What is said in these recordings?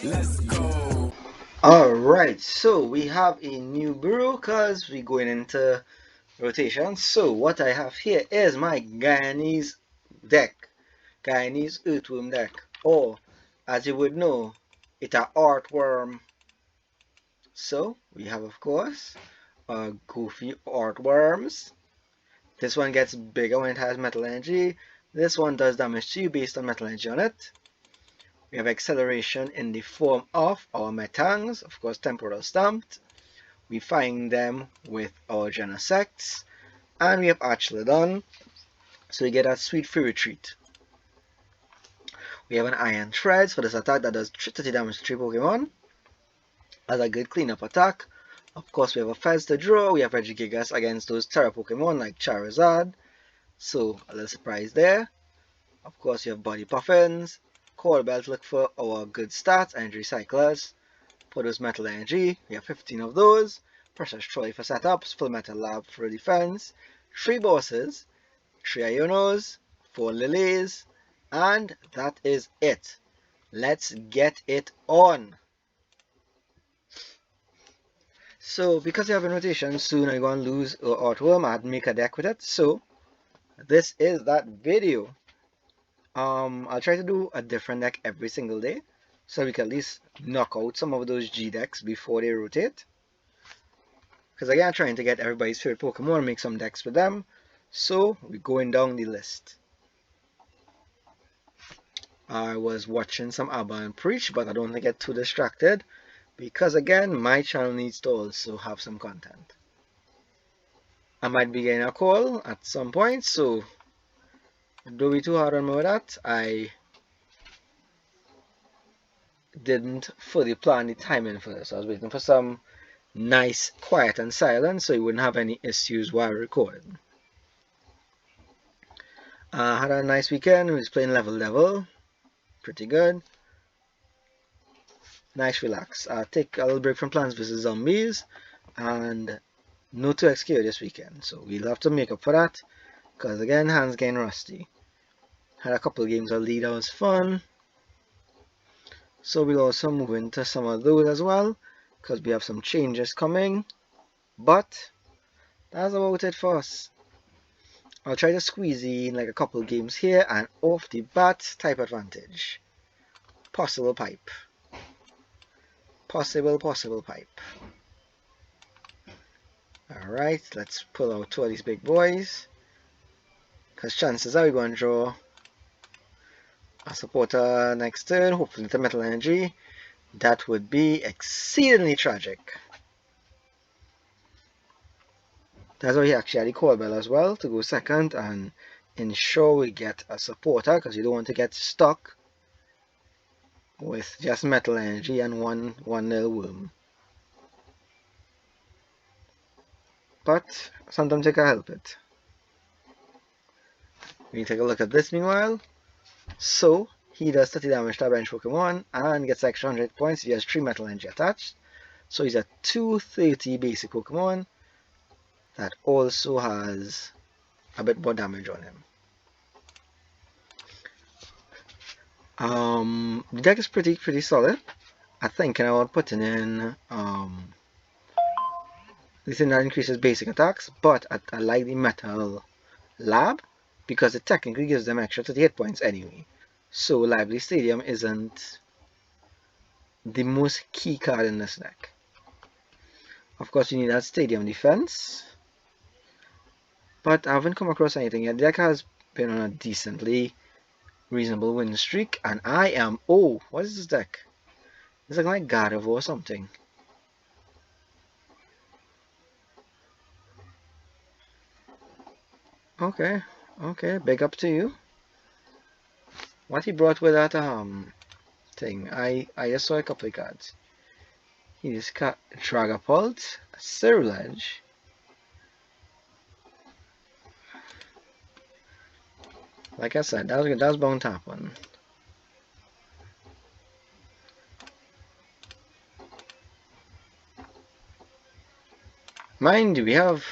Let's go. Alright, so we have a new brew because we're going into rotation. So what I have here is my Guyanese deck, Guyanese Earthworm deck, or as you would know, it's a Orthworm. So we have, of course, goofy Orthworms. This one gets bigger when it has metal energy. This one does damage to you based on metal energy on it. We have acceleration in the form of our Metangs, of course temporal stamped. We find them with our Genesects, and we have Archlodon, so we get a sweet free retreat. We have an Iron Treads for this attack that does 30 damage to 3 Pokemon, as a good cleanup attack. Of course, we have a Fez to draw, we have Regigigas against those Terra Pokemon like Charizard, so a little surprise there. Of course, you have Body Puffins, Core Bell to look for our good stats, Energy Cyclers. For those Metal Energy, we have 15 of those. Precious Trolley for setups, Full Metal Lab for defense, 3 bosses, 3 Ionos, 4 Lilies, and that is it. Let's get it on. So, because you have in rotation, soon I'm going to lose Orthworm. I had to make a deck with it. So, this is that video. I'll try to do a different deck every single day, so we can at least knock out some of those G decks before they rotate. Because again, I'm trying to get everybody's favorite Pokemon and make some decks with them. So, we're going down the list. I was watching some Abba and Preach, but I don't want to get too distracted. Because again, my channel needs to also have some content. I might be getting a call at some point, so don't be too hard on me with that. I didn't fully plan the timing for this. I was waiting for some nice quiet and silent so you wouldn't have any issues while recording. Had a nice weekend. We was playing level, pretty good. Nice relax. Take a little break from Plants vs Zombies, and no 2XQ this weekend, so we'll have to make up for that. Because again, hands getting rusty. Had a couple of games of lead that was fun. So we'll also move into some of those as well, because we have some changes coming. But that's about it for us. I'll try to squeeze in like a couple of games here and off the bat type advantage. Possible pipe. Possible pipe. Alright, let's pull out 2 of these big boys. Because chances are we're going to draw a supporter next turn, hopefully the metal energy. That would be exceedingly tragic. That's why he actually had the Core Bell as well to go second and ensure we get a supporter, because you don't want to get stuck with just metal energy and one little worm. But sometimes you can help it. We take a look at this meanwhile. So he does 30 damage to a bench Pokemon and gets extra 100 points. He has 3 metal energy attached. So he's a 230 basic Pokemon that also has a bit more damage on him. The deck is pretty solid. I think about putting in this thing that increases basic attacks, but I like the metal lab because it technically gives them extra 38 points anyway. So Lively Stadium isn't the most key card in this deck. Of course, you need that stadium defense, but I haven't come across anything yet. The deck has been on a decently reasonable win streak, and I am... Oh, what is this deck? It's like Gardevior or something. Okay, big up to you. What he brought with that thing, I just saw a couple of cards. He just got Dragapult, Ceruledge. Like I said, that was bound to happen. Mind you, we have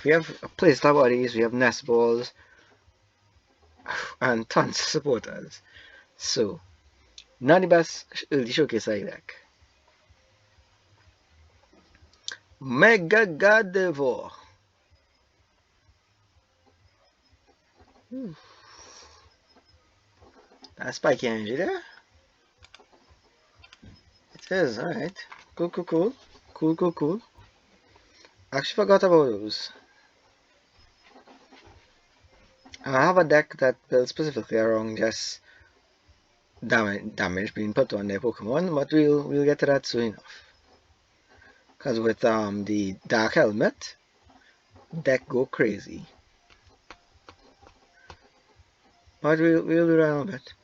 playstyle bodies, we have nest balls, and tons of supporters. So Not the best early showcase like deck. Mega Gardevior. That's spiky energy there. It is, alright. Cool, cool, cool. Cool, cool, cool. Actually forgot about those. I have a deck that builds specifically around just damage being put on their Pokemon, but we'll get to that soon enough. Cause with the Dark Helmet, deck go crazy. But we'll do that in a bit.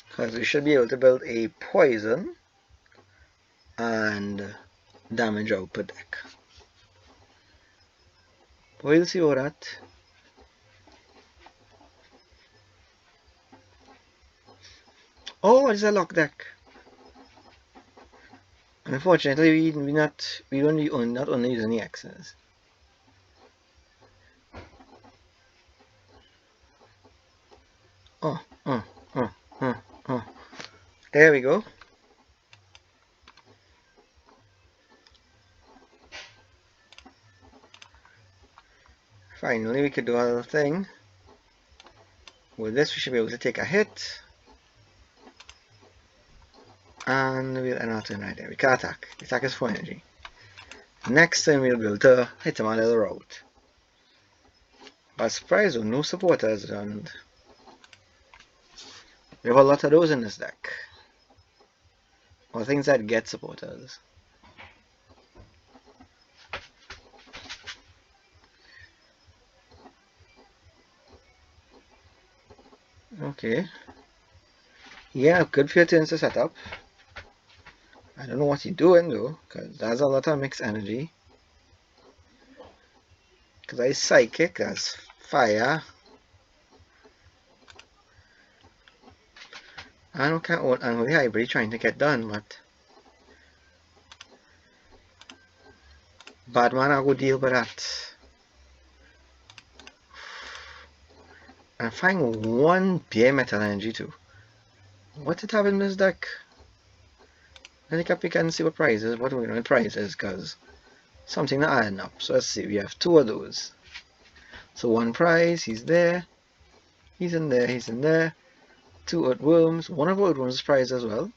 Because we should be able to build a poison and damage output deck. We'll see about that. Oh, it's a lock deck. Unfortunately, we don't not only use any X's. Oh. There we go. Finally, we could do a little thing. With this, we should be able to take a hit. And we'll end our turn right there. We can attack. The attack is 4 energy. Next time, we'll be able to hit him on the other route. But surprise though, no supporters, and we have a lot of those in this deck. Or things that get supporters. Okay. Yeah, good for your turns to set up. I don't know what you're doing though, because that's a lot of mixed energy. Because I psychic, that's fire. I don't care what I'm really hybrid trying to get done, but bad man, I will deal with that. And find one bare metal energy too. What it have in this deck? I think we can see what prizes, what we know what prizes, because something not adding up. So let's see, we have 2 of those. So 1 prize, he's there, he's in there, he's in there. 2 Orthworms, 1 of Orthworms is prize as well.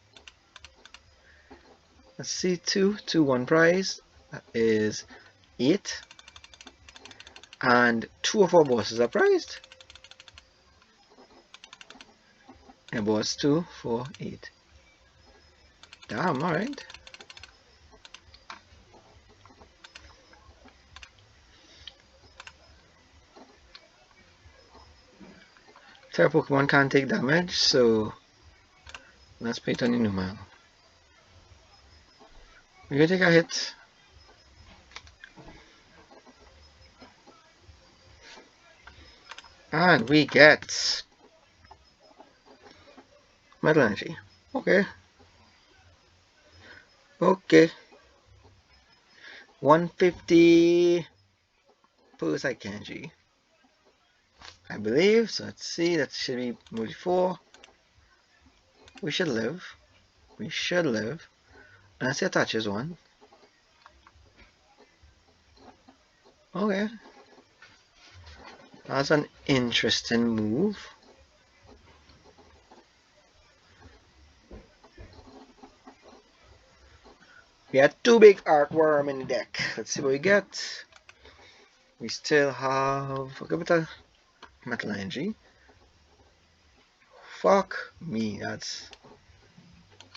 Let's see, 2, 1 prize, that is 8. And 2 of our bosses are prized. And boss 2, 4, 8. Damn, alright. Terra Pokemon can't take damage, so let's pay it on the normal. We're gonna take a hit. And we get Metal Energy. Okay. Okay. 150 per Psychic Energy. I believe. So let's see. That should be maybe 4. We should live. We should live. Unless he attaches 1. Okay. That's an interesting move. We had 2 big Orthworm in the deck. Let's see what we get. We still have a good bit of Metal Energy. Fuck me, that's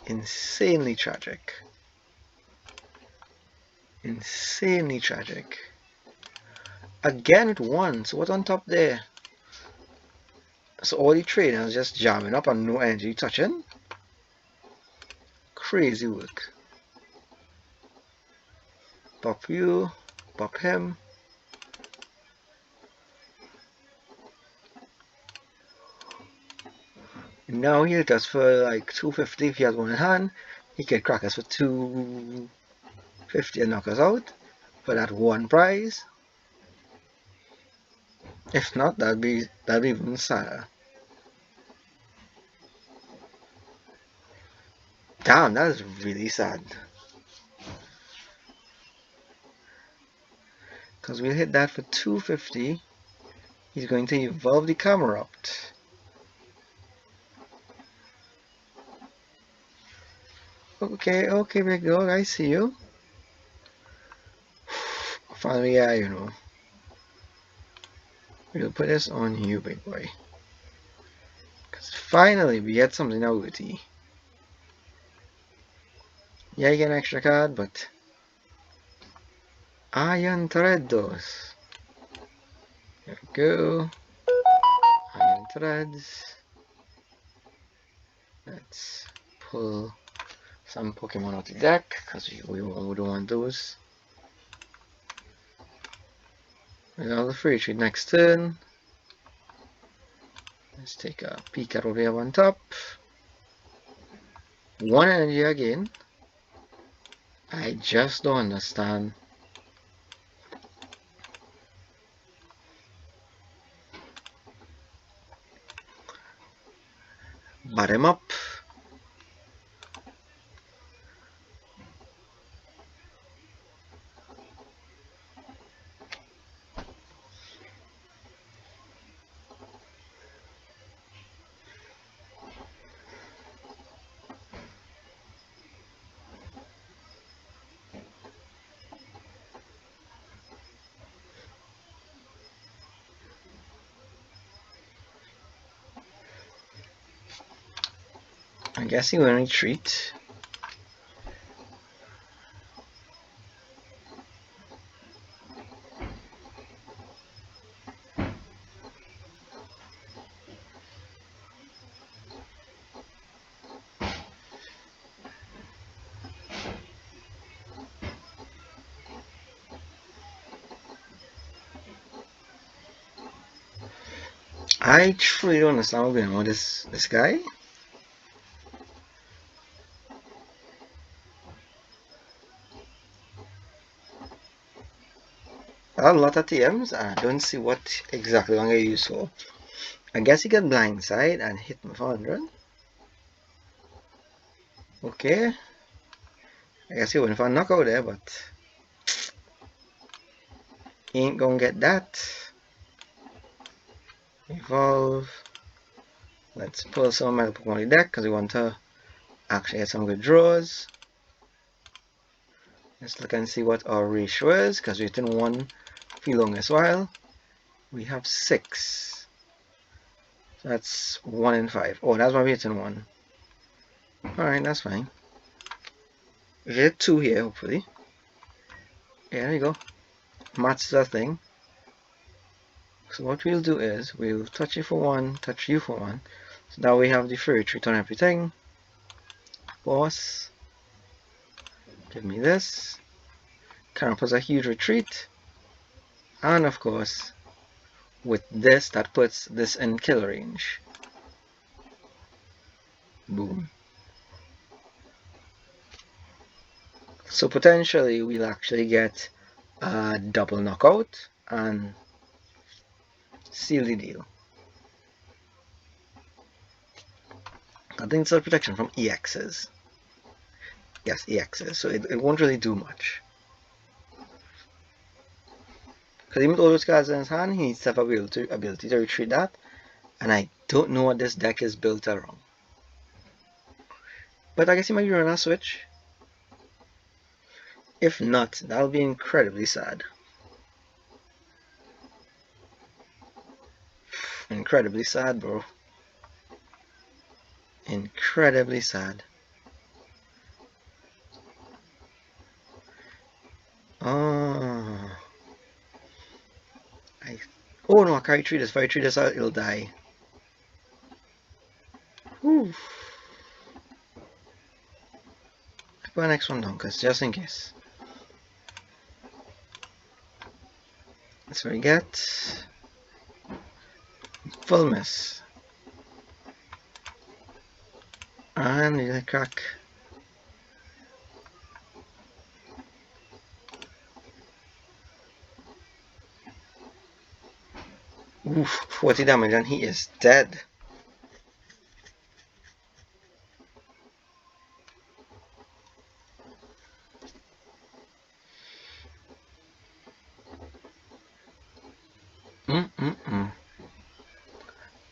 insanely tragic. Insanely tragic. Again with 1, so what's on top there? So all the trainers just jamming up and no energy touching? Crazy work. Pop you, pop him. Now he hit us for like 250 if he has 1 in hand. He could crack us for 2. 50 and knock us out for that one prize. If not, that'd be even sadder. Damn, that is really sad. Because we'll hit that for 250. He's going to evolve the Camerupt. Okay, big dog, I see you. Finally, yeah, you know. We'll put this on you, big boy. Because finally, we get something out with you. Yeah, you get an extra card, but... Iron Threados. There we go. Iron Threads. Let's pull some Pokemon out the deck, because we don't want those. We have the free trade next turn. Let's take a peek at what we have on top. One energy again. I just don't understand. Bottom up. I guess you want to retreat. I truly don't understand what's going on with this guy. A lot of TMs and I don't see what exactly I'm going to use for. I guess he got blindside and hit me for 100. Okay. I guess he went for a knockout there, but he ain't gonna get that. Evolve. Let's pull some metal Pokemon in the deck because we want to actually get some good draws. Let's look and see what our ratio is because we've been one for the longest while. We have 6. So that's 1 in 5. Oh, that's why we're hitting 1. Alright, that's fine. We hit 2 here, hopefully. Yeah, there you go. Match the thing. So what we'll do is we'll touch you for 1, touch you for 1. So now we have the free retreat on everything. Boss. Give me this. Carapace a huge retreat. And of course, with this, that puts this in kill range. Boom. So potentially we'll actually get a double knockout and seal the deal. I think it's a protection from EXs. Yes, EXs. So it won't really do much. Because even with all those cards in his hand, he needs to have ability to retreat that. And I don't know what this deck is built around. But I guess he might run a switch. If not, that'll be incredibly sad. Incredibly sad, bro. Incredibly sad. Oh. Oh no, I can't retreat this. If I retreat this out, it'll die. Whew. Put the next one down, because just in case. That's what we get. Full miss. And we get a crack. Oof, 40 damage and he is dead. Mm-mm-mm.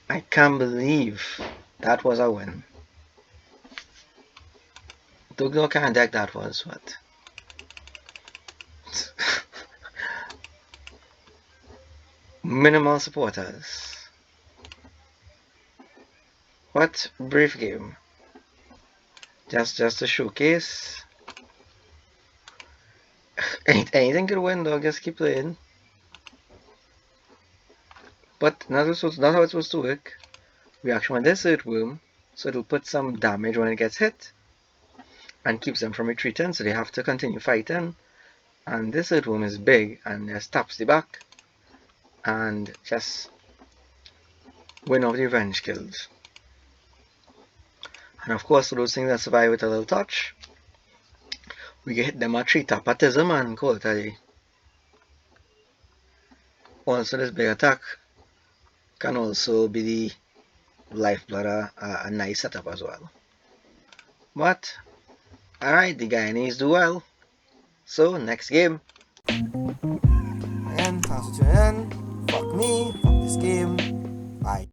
I can't believe that was a win. Don't know what kind of deck that was, but minimal supporters. What brief game? Just a showcase. Anything could win though, just keep playing. But not how it's supposed to work. We actually want this Earthworm, so it'll put some damage when it gets hit and keeps them from retreating, so they have to continue fighting. And this Earthworm is big and just taps the back and just win off the revenge kills. And of course, for those things that survive with a little touch, we can hit them a 3-tapatism and call it a day. Also, this big attack can also be the lifeblood, a nice setup as well. But, alright, the Guyanese do well. So, next game.